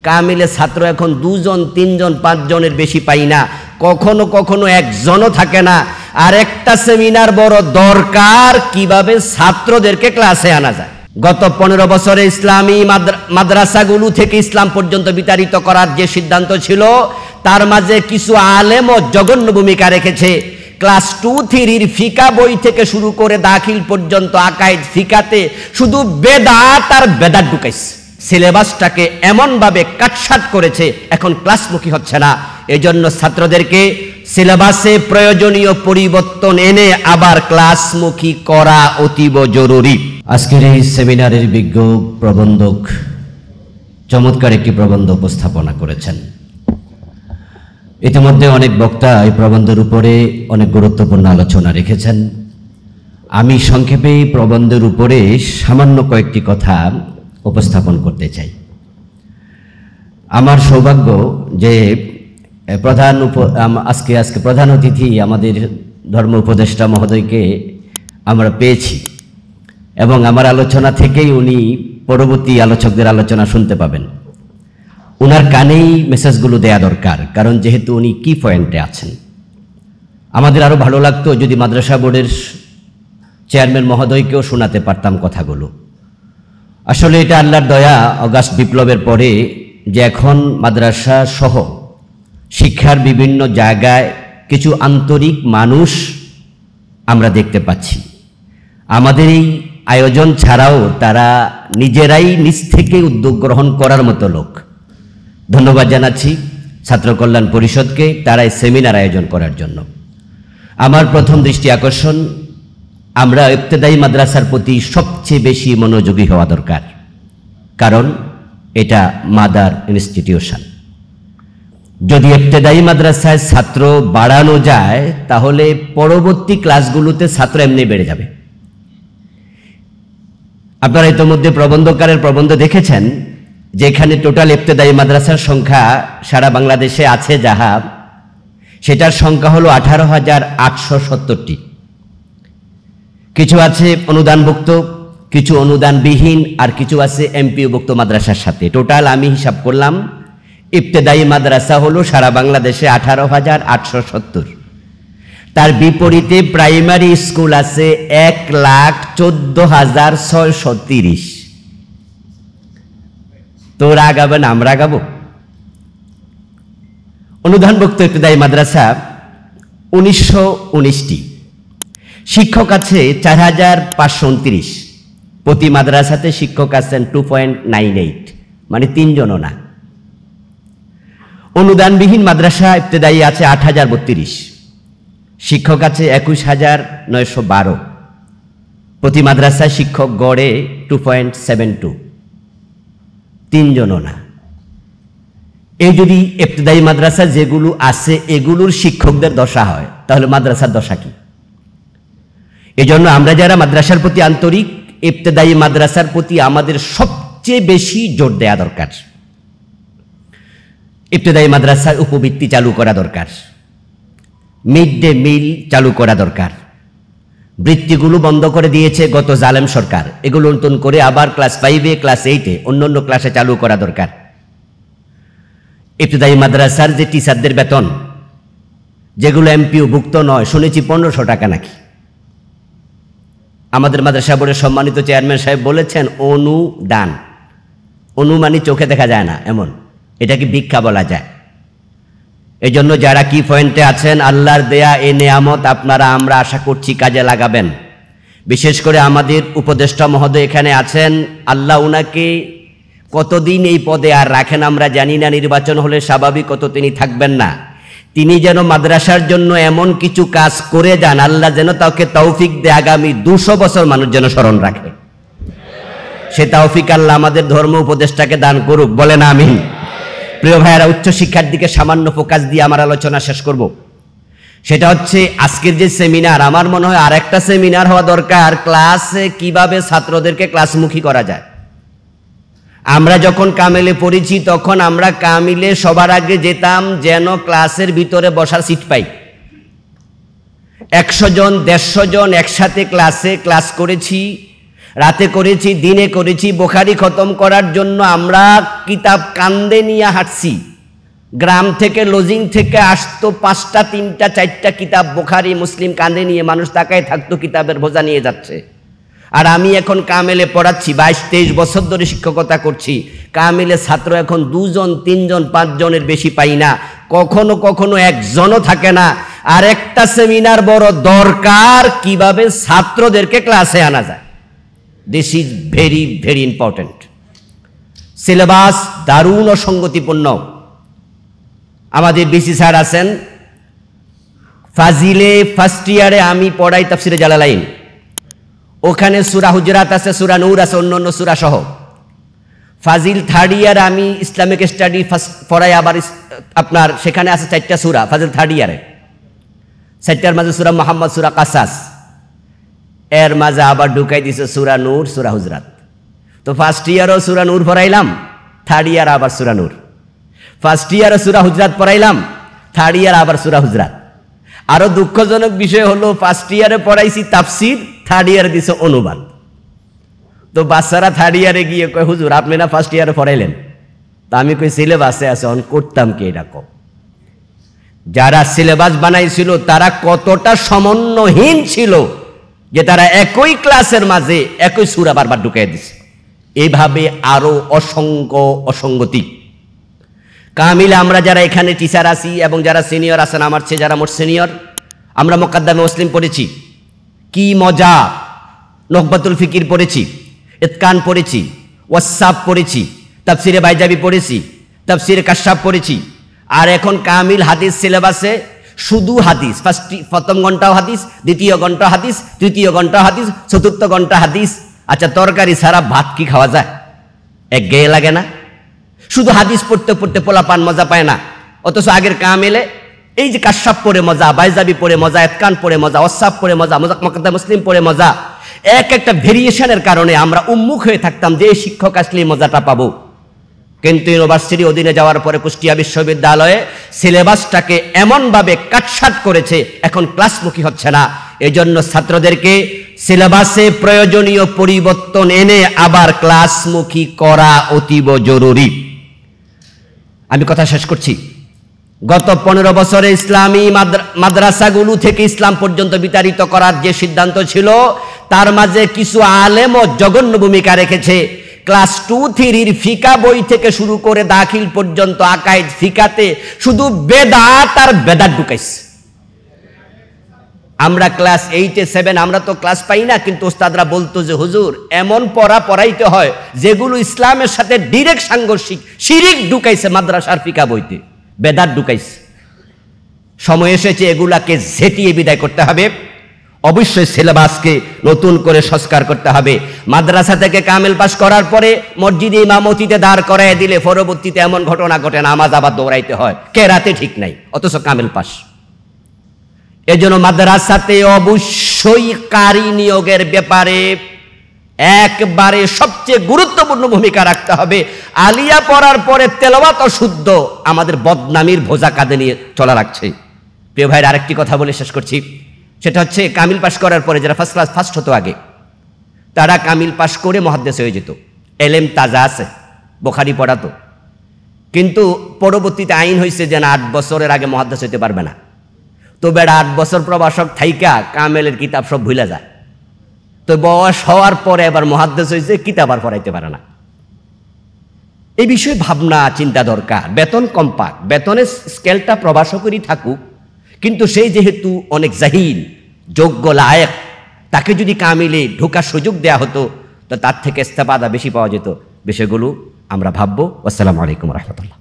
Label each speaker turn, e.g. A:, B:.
A: কামিলে ছাত্র এখন 2 জন 3 জন 5 জনের বেশি পাই না, কখনো কখনো একজনও থাকে না। আর একটা সেমিনার বড় দরকার, কিভাবে ছাত্রদেরকে ক্লাসে আনা যায়। গত 15 বছরে ইসলামী মাদ্রাসাগুলো থেকে ইসলাম পর্যন্ত বিতাড়িত করার যে সিদ্ধান্ত ছিল, তার মাঝে কিছু আলেমও জঘন্য ভূমিকা রেখেছে। ক্লাস 2-3 ফিকা বই থেকে শুরু করে দাখিল পর্যন্ত আকায়েদ ফিকাতে শুধু বেদাত আর বেদাত ঢুকাইছে। সিলেবাসটাকে এমনভাবে কাটছাট করেছে, এখন ক্লাসমুখী হচ্ছে না। এজন্য ছাত্রদেরকে সিলেবাসে প্রয়োজনীয় পরিবর্তন এনে আবার ক্লাসমুখী করা অতীব জরুরি। আজকের এই সেমিনারের বিজ্ঞ প্রবন্ধক চমৎকার একটি প্রবন্ধ উপস্থাপনা করেছেন। ইতিমধ্যে অনেক বক্তা এই প্রবন্ধের উপরে অনেক গুরুত্বপূর্ণ আলোচনা রেখেছেন। আমি সংক্ষেপে এই প্রবন্ধের উপরে সামান্য কয়েকটি কথা উপস্থাপন করতে চাই। আমার সৌভাগ্য যে আজকে প্রধান অতিথি আমাদের ধর্ম উপদেষ্টা মহোদয়কে আমরা পেয়েছি, এবং আমার আলোচনা থেকেই উনি পরবর্তী আলোচকদের আলোচনা শুনতে পাবেন। উনার কানেই মেসেজগুলো দেয়া দরকার, কারণ যেহেতু উনি কি পয়েন্টে আছেন। আমাদের আরও ভালো লাগতো যদি মাদ্রাসা বোর্ডের চেয়ারম্যান মহোদয়কেও শোনাতে পারতাম কথাগুলো। আসলে এটা আল্লাহর দয়া, অগাস্ট বিপ্লবের পরে যে এখন মাদ্রাসা সহ শিক্ষার বিভিন্ন জায়গায় কিছু আন্তরিক মানুষ আমরা দেখতে পাচ্ছি। আমাদের এই আয়োজন ছাড়াও তারা নিজেরাই নিজ থেকে উদ্যোগ গ্রহণ করার মতো লোক। ধন্যবাদ জানাচ্ছি ছাত্র কল্যাণ পরিষদকে, তারা এই সেমিনার আয়োজন করার জন্য। আমার প্রথম দৃষ্টি আকর্ষণ, আমরা ইবতেদায়ী মাদ্রাসার প্রতি সবচেয়ে বেশি মনোযোগী হওয়া দরকার, কারণ এটা মাদার ইনস্টিটিউশন। যদি ইবতেদায়ী মাদ্রাসায় ছাত্র বাড়ানো যায়, তাহলে পরবর্তী ক্লাসগুলোতে ছাত্র এমনি বেড়ে যাবে। আপনারা ইতিমধ্যে প্রবন্ধকারের প্রবন্ধ দেখেছেন, যেখানে টোটাল ইবতেদায়ী মাদ্রাসার সংখ্যা সারা বাংলাদেশে আছে যাহা, সেটার সংখ্যা হলো 18,870টি। কিছু আছে অনুদানভুক্ত, কিছু অনুদানবিহীন, আর কিছু আছে এমপিওভুক্ত মাদ্রাসার সাথে। টোটাল আমি হিসাব করলাম, ইবতেদায়ী মাদ্রাসা হলো সারা বাংলাদেশে 18,870। তার বিপরীতে প্রাইমারি স্কুল আছে 1,14,630। তোরা আগাবেন, আমরা আগাবো। অনুদানভুক্ত ইবতেদায়ী মাদ্রাসা 1919টি, শিক্ষক আছে 4,529। প্রতি মাদ্রাসাতে শিক্ষক আছেন 2.98, মানে 3 জনও না। অনুদানবিহীন মাদ্রাসা ইবতেদায়ী আছে 8,032, শিক্ষক আছে 21,912। প্রতি মাদ্রাসায় শিক্ষক গড়ে 2.72, 3 জনও না। এই যদি ইবতেদায়ী মাদ্রাসা যেগুলো আছে এগুলোর শিক্ষকদের দশা হয়, তাহলে মাদ্রাসার দশা কি? এজন্য আমরা যারা মাদ্রাসার প্রতি আন্তরিক, ইবতেদায়ী মাদ্রাসার প্রতি আমাদের সবচেয়ে বেশি জোর দেওয়া দরকার। ইবতেদায়ী মাদ্রাসায় উপবৃত্তি চালু করা দরকার, মিড ডে মিল চালু করা দরকার। বৃত্তিগুলো বন্ধ করে দিয়েছে গত জালেম সরকার, এগুলো নতুন করে আবার ক্লাস 5-এ, ক্লাস 8-এ, অন্যান্য ক্লাসে চালু করা দরকার। ইবতেদায়ী মাদ্রাসার যে টিচারদের বেতন, যেগুলো এমপিওভুক্ত নয়, শুনেছি 1500 টাকা নাকি। আমাদের মাদ্রাসা বোর্ডের সম্মানিত চেয়ারম্যান সাহেব বলেছেন অনুদান, অনুমানি চোখে দেখা যায় না এমন, এটাকে ভিক্ষা বলা যায়। এই জন্য যারা কি পয়েন্টে আছেন, আল্লাহর দেয়া এ নেয়ামত আপনারা আমরা আশা করছি কাজে লাগাবেন। বিশেষ করে আমাদের উপদেষ্টা মহোদয় এখানে আছেন, আল্লাহ উনাকে কতদিন এই পদে আর রাখেন আমরা জানি না। নির্বাচন হলে স্বাভাবিক কত তিনি থাকবেন না। তিনি যেন মাদ্রাসার জন্য এমন কিছু কাজ করে যান, আল্লাহ যেন তাকে তৌফিক দেয়, আগামী 200 বছর মানুষ যেন স্মরণ রাখে। সে তৌফিক আল্লাহ আমাদের ধর্ম উপদেষ্টাকে দান করুক, বলেন আমিন। প্রিয় ভাইয়েরা, উচ্চশিক্ষার দিকে সামান্য ফোকাস দিয়ে আমার আলোচনা শেষ করব। সেটা হচ্ছে আজকের যে সেমিনার, আমার মনে হয় আরেকটা সেমিনার হওয়া দরকার, ক্লাসে কিভাবে ছাত্রদেরকে ক্লাসমুখী করা যায়। আমরা যখন কামিলে পড়েছি তখন আমরা কামিলে সবার আগে যেতাম যেন ক্লাসের ভিতরে বসার সিট পাই। 100 জন 150 জন একসাথে ক্লাসে ক্লাস করেছি। রাতে করেছি, দিনে করেছি। বুখারী খতম করার জন্য আমরা কিতাব কান্দে নিয়ে হাঁটছি। গ্রাম থেকে, লজিং থেকে আসতো 5টা 3টা 4টা কিতাব বুখারী মুসলিম কান্দে নিয়ে, মানুষ তাকায় থাকতো কিতাবের বোঝা নিয়ে যাচ্ছে। আর আমি এখন কামেলে পড়াচ্ছি, 22-23 বছর ধরে শিক্ষকতা করছি। কামেলে ছাত্র এখন 2 জন 3 জন 5 জনের বেশি পাই না, কখনো কখনো একজনও থাকে না। আর একটা সেমিনার বড় দরকার, কিভাবে ছাত্রদেরকে ক্লাসে আনা যায়। This is very very important. Syllabus দারুণ অসঙ্গতিপূর্ণ। আমাদের বিসি স্যার আছেন ফাজিলে, ফার্স্ট ইয়ারে আমি পড়াই তাফসিরে জালালাইন, ওখানে সূরা হুজরাত আছে, সূরা নূর আছে, অন্যান্য সূরা সহ। ফাজিল থার্ড ইয়ারে আমি ইসলামিক স্টাডি পড়াই, আবার আপনার সেখানে আছে 4টা সূরা ফাজিল থার্ড ইয়ারে। 4টার মাঝে সূরা মুহাম্মদ, সূরা কাসাস, এর মাঝে আবার ঢুকাই দিছে সূরা নূর, সূরা হুজরাত। তো ফার্স্ট ইয়ারও সূরা নূর পড়াইলাম, থার্ড ইয়ার আবার সূরা নূর। ফার্স্ট ইয়ারে সূরা হুজরাত পড়াইলাম, থার্ড ইয়ার আবার সূরা হুজরাত। আরো দুঃখজনক বিষয় হলো, ফার্স্ট ইয়ারে পড়াইছি তাফসির, থার্ড ইয়ারে দিছে অনুবাদ। তো বাচ্চারা থার্ড ইয়ারে গিয়ে কয়, হুজুর আপনি না ফার্স্ট ইয়ারে পড়াইলেন? তা আমি কই সিলেবাসে আছে, অন করতাম কি এটা কম। যারা সিলেবাস বানাইছিল তারা কতটা সমন্বয়হীন ছিল যে তারা একই ক্লাসের মাঝে একই সূরা বারবার ঢুকাই দিছে। এইভাবে আরো অসংখ্য অসঙ্গতি। কামিলে আমরা যারা এখানে টিচার আছি এবং যারা সিনিয়র আছেন, আমার চেয়ে যারা মোট সিনিয়র, আমরা মুকাদ্দামে মুসলিম পড়েছি, কি মজা। নকবাতুল ফিকির পড়েছি, ইতকান পড়েছি, ওয়াসাব পড়েছি, তাফসিরে বাইজাবি পড়েছি, তাফসিরে কাশাফ পড়েছি। আর এখন কামিল হাদিস সিলেবাসে শুধু হাদিস, প্রথম ঘন্টাও হাদিস, দ্বিতীয় ঘন্টা হাদিস, তৃতীয় ঘন্টা হাদিস, চতুর্থ ঘন্টা হাদিস। আচ্ছা, তরকারি ছাড়া ভাত কি খাওয়া যায়? একঘেয়ে লাগে না? শুধু হাদিস পড়তে পড়তে পোলাপান মজা পায় না। অথচ আগের কামেলে এই যে কাশাফ পড়ে মজা, বাইজাবি পড়ে মজা, ইতকান পড়ে মজা, ওয়াসাব পড়ে মজা, মুকাদ্দামে মুসলিম পড়ে মজা। এক একটা ভেরিয়েশনের কারণে আমরা উন্মুখ হয়ে থাকতাম যে শিক্ষক আসলে মজাটা পাবো। কিন্তু ইউনিভার্সিটির অধীনে যাওয়ার পরে কুষ্টিয়া বিশ্ববিদ্যালয়ে সিলেবাসটাকে এমনভাবে কাটছাঁট করেছে, এখন ক্লাসমুখী হচ্ছে না। এজন্য ছাত্রদেরকে সিলেবাসে প্রয়োজনীয় পরিবর্তন এনে আবার ক্লাসমুখী করা অতীব জরুরি। আমি কথা শেষ করছি। গত 15 বছরে ইসলামী মাদ্রাসাগুলো থেকে ইসলাম পর্যন্ত বিতাড়িত করার যে সিদ্ধান্ত ছিল, তার মাঝে কিছু আলেমও জঘন্য ভূমিকা রেখেছে। ক্লাস 2-3 ফিকা বই থেকে শুরু করে দাখিল পর্যন্ত আকায়েদ ফিকাতে শুধু বেদাত আর বেদাত ঢুকাইছে। আমরা ক্লাস 8-7 আমরা তো ক্লাস পাই না, কিন্তু ওস্তাদরা বলতো যে হুজুর এমন পড়াইতে হয় যেগুলো ইসলামের সাথে ডিরেক্ট সাংঘর্ষিক। শিরিক ঢুকাইছে মাদ্রাসার ফিকা বইতে, বেদাত ঢুকাইছে। সময় এসেছে এগুলাকে ঝেঁটিয়ে বিদায় করতে হবে। অবশ্যই সিলেবাসকে নতুন করে সংস্কার করতে হবে। মাদ্রাসা থেকে কামেল পাস করার পরে মসজিদে ইমামতিতে দাঁড় করায় দিলে পরবর্তীতে এমন ঘটনা ঘটে, নামাজ আবার দৌড়াইতে হয়, কেরাতে ঠিক নাই, অথচ কামেল পাস। এজন্য মাদ্রাসাতে অবশ্যই কারি নিয়োগের ব্যাপারে একবারে সবচেয়ে গুরুত্বপূর্ণ ভূমিকা রাখতে হবে। আলিয়া পড়ার পরে তেলাওয়াত অশুদ্ধ, আমাদের বদনামির ভোজা কাঁধে নিয়ে চলা রাখছে। প্রিয় ভাইয়ের আরেকটি কথা বলে শেষ করছি, সেটা হচ্ছে কামিল পাস করার পরে যারা ফার্স্ট ক্লাস ফার্স্ট হতো আগে, তারা কামিল পাস করে মুহাদ্দিস হয়ে যেত, এলেম তাজা আছে, বুখারী পড়াতো। কিন্তু পরবর্তীতে আইন হয়েছে যে না, 8 বছরের আগে মুহাদ্দিস হইতে পারবে না। তো বেড়া 8 বছর প্রবাসক থাইকা কামেলের কিতাব সব ভুলে যায়। তো বয়স হওয়ার পরে এবার মুহাদ্দিস হয়েছে, কিতাব আর পড়াইতে পারে না। এই বিষয়ে ভাবনা চিন্তা দরকার। বেতন কম পাক, বেতনের স্কেলটা প্রবাসকরই থাকুক, কিন্তু সেই যেহেতু অনেক জাহিল, যোগ্য, লায়েক, তাকে যদি কামিলে ঢোকার সুযোগ দেয়া হতো তো তার থেকে ইস্তেফাদা বেশি পাওয়া যেত। বিষয়গুলো আমরা ভাববো। আসসালামু আলাইকুম রহমতুল্লাহ।